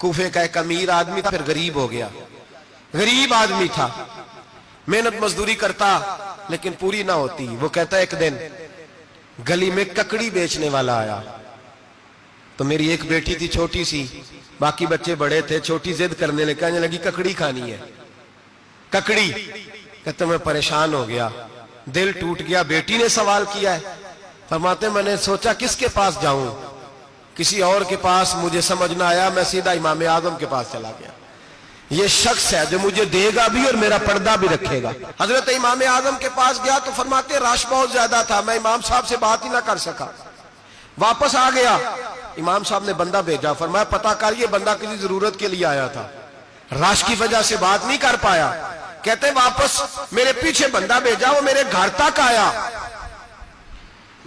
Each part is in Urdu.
کوفے کا ایک امیر آدمی تھا، پھر غریب ہو گیا. غریب آدمی تھا، محنت مزدوری کرتا لیکن پوری نہ ہوتی. وہ کہتا ایک دن گلی میں ککڑی بیچنے والا آیا. تو میری ایک بیٹی تھی چھوٹی سی، باقی بچے بڑے تھے. چھوٹی ضد کرنے لگی، کہنے لگی ککڑی کھانی ہے. ککڑی کہتے میں پریشان ہو گیا، دل ٹوٹ گیا. بیٹی نے سوال کیا ہے. فرماتے میں نے سوچا کس کے پاس جاؤں، کسی اور کے پاس مجھے سمجھ نہ آیا، میں سیدھا امام اعظم کے پاس چلا گیا. یہ شخص ہے جو مجھے دے گا بھی اور میرا پردہ بھی رکھے گا. حضرت امام اعظم کے پاس گیا تو فرماتے رش بہت زیادہ تھا، میں امام صاحب سے بات ہی نہ کر سکا. واپس آ گیا، امام صاحب نے بندہ بھیجا، فرمایا پتہ کر یہ بندہ کسی ضرورت کے لیے آیا تھا، رش کی وجہ سے بات نہیں کر پایا. کہتے واپس میرے پیچھے بندہ بھیجا، وہ میرے گھر تک آیا.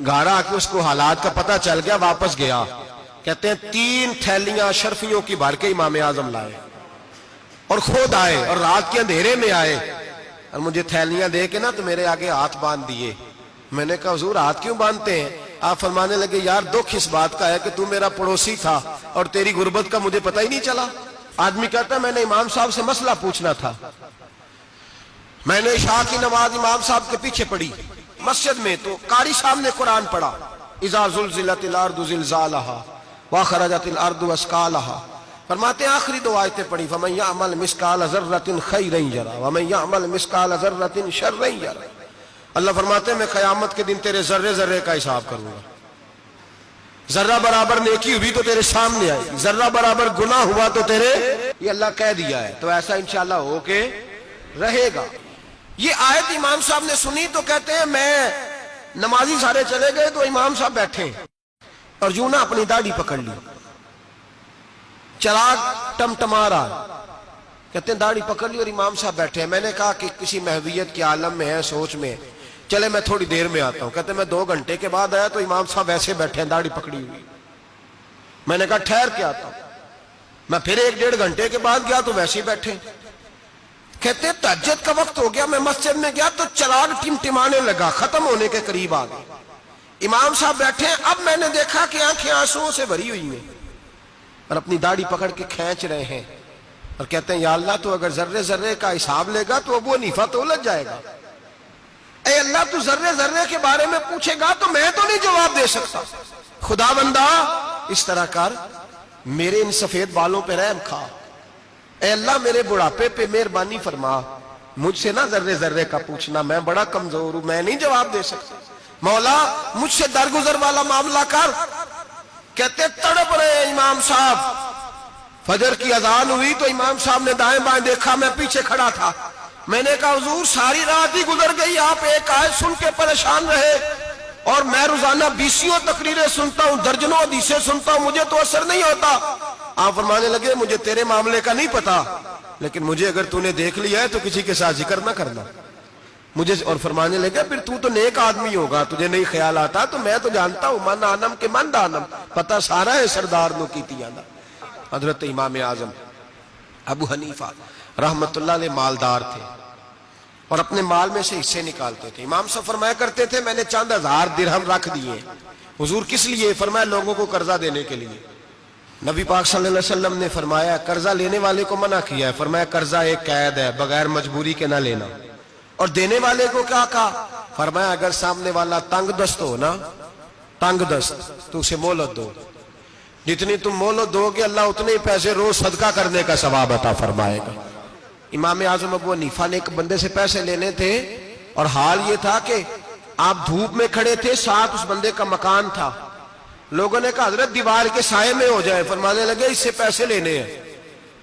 گھر آ کے اس کو حالات کا پتہ چل گیا، واپس گیا. کہتے ہیں 3 تھیلیاں شرفیوں کی بھر کے امام اعظم لائے اور خود آئے اور رات کے اندھیرے میں آئے اور مجھے تھیلیاں دے کے نا تو میرے آگے ہاتھ باندھ دیے. میں نے کہا حضور ہاتھ کیوں باندھتے ہیں؟ آپ فرمانے لگے یار دکھ اس بات کا ہے کہ تو میرا پڑوسی تھا اور تیری غربت کا مجھے پتہ ہی نہیں چلا. آدمی کہتا ہے میں نے امام صاحب سے مسئلہ پوچھنا تھا. میں نے عشاء کی نماز امام صاحب کے پیچھے پڑھی مسجد میں، تو قاری صاحب نے قرآن پڑھا اذا زلزلت الارض زلزالہا واخرجت الارض اثقالہا. فرماتے ہیں آخری 2 آیتیں پڑھی فمن یعمل مثقال ذرۃ خیرا یرہ ومن یعمل مثقال ذرۃ شرا یرہ. اللہ فرماتے ہیں میں قیامت کے دن تیرے ذرے ذرے کا حساب کروں گا. ذرہ برابر نیکی ہوئی تو تیرے سامنے آئے گی، ذرہ برابر گناہ ہوا تو تیرے، یہ اللہ کہہ دیا ہے تو ایسا انشاءاللہ ہو کے رہے گا. یہ آیت امام صاحب نے سنی تو کہتے ہیں میں نمازی سارے چلے گئے تو امام صاحب بیٹھے اور یوں نہ اپنی داڑھی پکڑ لی، چراغ ٹمٹما رہا. کہتے ہیں داڑھی پکڑ لی اور امام صاحب بیٹھے ہیں. میں نے کہا کہ کسی محویت کے عالم میں ہے، سوچ میں، چلے میں تھوڑی دیر میں آتا ہوں. کہتے ہیں میں 2 گھنٹے کے بعد آیا تو امام صاحب ایسے بیٹھے ہیں داڑھی پکڑی ہوئی. میں نے کہا ٹھہر کے آتا ہوں. میں پھر 1-1.5 گھنٹے کے بعد گیا تو ویسے ہی بیٹھے. کہتے ہیں تہجد کا وقت ہو گیا، میں مسجد میں گیا تو چراغ ٹمٹمانے لگا، ختم ہونے کے قریب آ گئے. امام صاحب بیٹھے ہیں. اب میں نے دیکھا کہ آنکھیں آنسوؤں سے بھری ہوئی ہیں اور اپنی داڑھی پکڑ کے کھینچ رہے ہیں اور کہتے ہیں یا اللہ تو اگر ذرے ذرے کا حساب لے گا تو ابو حنیفہ تو الجھ جائے گا. اے اللہ تو ذرے ذرے کے بارے میں پوچھے گا تو میں تو نہیں جواب دے سکتا. خدا بندہ اس طرح کر، میرے ان سفید بالوں پہ رحم کھا. اے اللہ میرے بڑھاپے پہ مہربانی فرما، مجھ سے نہ ذرے ذرے کا پوچھنا، میں بڑا کمزور ہوں، میں نہیں جواب دے سکتا. مولا مجھ سے درگزر والا معاملہ کر. کہتے تڑپ رہے امام صاحب. فجر کی اذان ہوئی تو امام صاحب نے دائیں بائیں دیکھا، میں پیچھے کھڑا تھا. میں نے کہا حضور ساری رات ہی گزر گئی، آپ ایک آیت سن کے پریشان رہے اور میں روزانہ 20 تقریریں سنتا ہوں، درجنوں حدیثیں سنتا ہوں، مجھے تو اثر نہیں ہوتا. آپ فرمانے لگے مجھے تیرے معاملے کا نہیں پتا، لیکن مجھے اگر تو نے دیکھ لیا ہے تو کسی کے ساتھ ذکر نہ کرنا مجھے. اور فرمانے لگے پھر تو نیک آدمی ہوگا، تجھے نہیں خیال آتا تو میں تو جانتا ہوں من آنم کے من دانم، پتہ سارا ہے سردار نو کیتی آنا. حضرت امام اعظم ابو حنیفہ رحمت اللہ علیہ مالدار تھے اور اپنے مال میں سے حصے نکالتے تھے. امام صاحب فرمایا کرتے تھے میں نے چند 1000 درہم رکھ دیے. حضور کس لیے؟ فرمایا لوگوں کو قرضہ دینے کے لیے. نبی پاک صلی اللہ علیہ وسلم نے فرمایا قرضہ لینے والے کو منع کیا ہے، فرمایا قرضہ ایک قید ہے، بغیر مجبوری کے نہ لینا. اور دینے والے کو کیا کہا؟ فرمایا اگر سامنے والا تنگ دست ہو نا، تنگ دست، تو اسے مہلت دو. جتنی تم مہلت دو گے اللہ اتنے ہی پیسے روز صدقہ کرنے کا ثواب عطا فرمائے گا. امام اعظم ابو حنیفہ نے ایک بندے سے پیسے لینے تھے اور حال یہ تھا کہ آپ دھوپ میں کھڑے تھے، ساتھ اس بندے کا مکان تھا. لوگوں نے کہا حضرت دیوار کے سائے میں ہو جائے. فرمانے لگے اس سے پیسے لینے ہیں،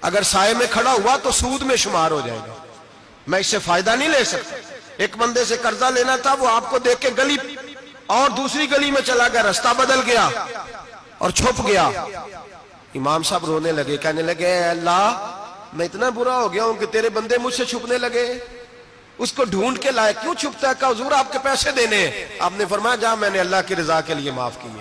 اگر سائے میں کھڑا ہوا تو سود میں شمار ہو جائے گا، میں اس سے فائدہ نہیں لے سکتا. ایک بندے سے قرضہ لینا تھا، وہ آپ کو دیکھ کے گلی اور دوسری گلی میں چلا گیا، رستہ بدل گیا اور چھپ گیا. امام صاحب رونے لگے، کہنے لگے اے اللہ میں اتنا برا ہو گیا ہوں کہ تیرے بندے مجھ سے چھپنے لگے. اس کو ڈھونڈ کے لائے، کیوں چھپتا ہے؟ کہا حضور آپ کے پیسے دینے ہیں. آپ نے فرمایا جا میں نے اللہ کی رضا کے لیے معاف کیے.